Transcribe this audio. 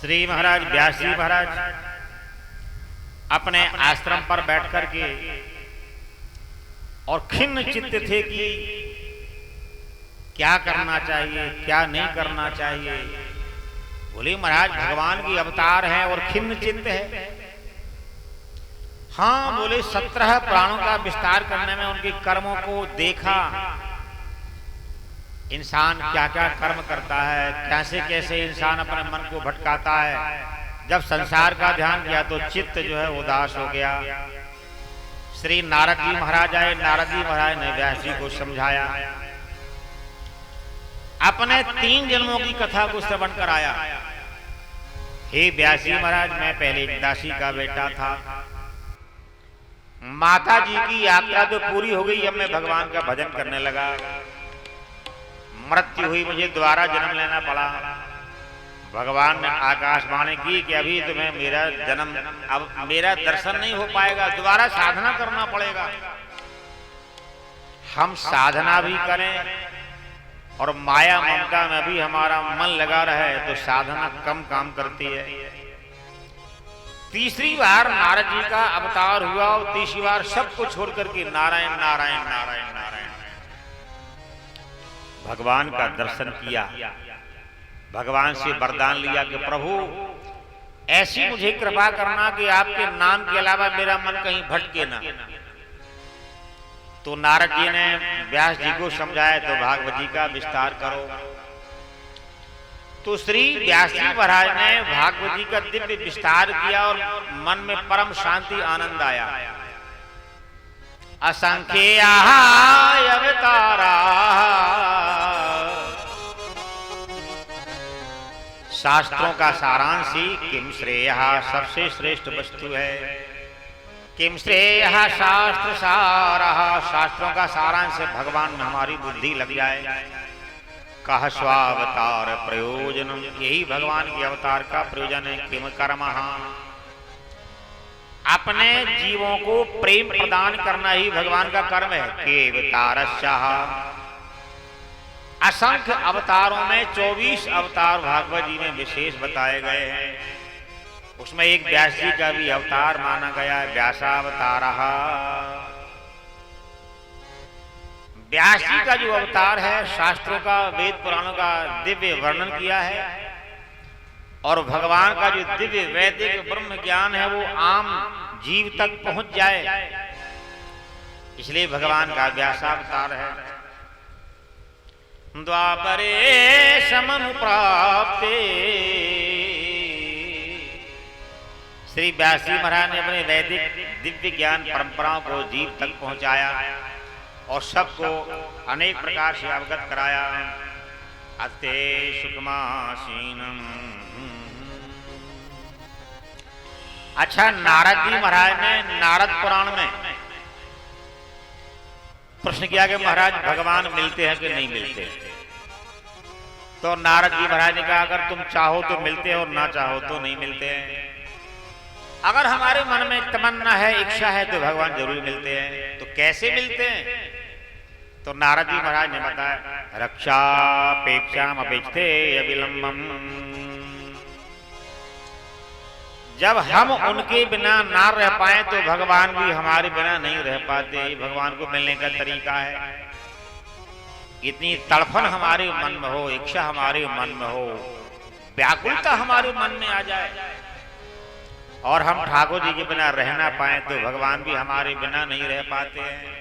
श्री महाराज व्यास जी महाराज अपने आश्रम पर बैठ कर के और खिन्न चित्त थे कि क्या करना चाहिए क्या नहीं करना चाहिए। बोले महाराज भगवान की अवतार है और खिन्न चित्त है। हाँ बोले 17 प्राणों का विस्तार करने में उनके कर्मों को देखा, इंसान क्या क्या कर्म करता है, कैसे कैसे इंसान अपने मन को भटकाता है। जब संसार का ध्यान किया तो चित्त जो है उदास हो गया। श्री नारद जी महाराज आए, नारद जी महाराज ने व्यास जी को समझाया, अपने 3 जन्मों की कथा को श्रवण कराया। हे व्यास जी महाराज, मैं पहले एक दासी का बेटा था, माता जी की यात्रा तो पूरी हो गई, अब मैं भगवान का भजन करने लगा, मृत्यु हुई, मुझे दोबारा जन्म लेना पड़ा। भगवान ने आकाशवाणी की कि अभी तुम्हें मेरा जन्म, अब मेरा दर्शन नहीं हो पाएगा, दोबारा साधना करना पड़ेगा। हम साधना भी करें और माया ममता में भी हमारा मन लगा रहे तो साधना कम काम करती है। तीसरी बार नारद जी का अवतार हुआ और तीसरी बार सबको छोड़ करके नारायण नारायण नारायण नारायण भगवान का दर्शन किया। भगवान से वरदान लिया कि प्रभु ऐसी मुझे कृपा करना कि आपके नाम के अलावा मेरा मन कहीं भटके ना। तो नारद जी ने व्यास जी को समझाया तो भागवत जी का विस्तार करो। तो श्री व्यास जी महाराज ने भागवत जी का दिव्य विस्तार किया और मन में परम शांति आनंद आया। असंख्य अवतारा शास्त्रों का सारांश ही किम श्रेय सबसे श्रेष्ठ वस्तु है। किम श्रेय शास्त्र सारः, शास्त्रों का सारांश भगवान में हमारी बुद्धि लग जाए। कह स्वावतार प्रयोजनम, यही भगवान के अवतार का प्रयोजन है। किम कर्मः, अपने जीवों को प्रेम प्रदान करना ही भगवान का कर्म है। केवतारस्यः, असंख्य अवतारों में 24 अवतार भागवत जी में विशेष बताए गए हैं। उसमें एक व्यास जी का भी अवतार माना गया है, व्यासावतारः। व्यास जी का जो अवतार है शास्त्रों का वेद पुराणों का दिव्य वर्णन किया है और भगवान का जो दिव्य वैदिक ब्रह्म ज्ञान है वो आम जीव तक पहुंच जाए, इसलिए भगवान का व्यासावतार है। द्वापरे समनुप्राप्ते, श्री व्यास जी महाराज ने अपने वैदिक दिव्य ज्ञान परंपराओं को जीव तक पहुंचाया और सबको अनेक प्रकार से अवगत कराया। अते सुखमासीनम। अच्छा, नारद जी महाराज ने नारद पुराण में प्रश्न किया कि महाराज भगवान मिलते हैं कि नहीं मिलते। तो नारद जी महाराज ने कहा अगर तुम चाहो तो मिलते हैं और ना चाहो तो नहीं मिलते हैं। अगर हमारे मन में तमन्ना है, इच्छा है तो भगवान जरूर मिलते हैं। तो कैसे मिलते हैं? तो नारद जी महाराज ने बताया, रक्षापेक्षाम अपेक्षते अविलंबम। जब हम उनके बिना ना रह पाए तो भगवान भी हमारे बिना नहीं रह पाते। भगवान को मिलने का तरीका है, इतनी तड़फन हमारे मन में हो, इच्छा हमारे मन में हो, व्याकुलता हमारे मन में आ जाए और हम ठाकुर जी के बिना रह ना पाए तो भगवान भी हमारे बिना नहीं रह पाते हैं।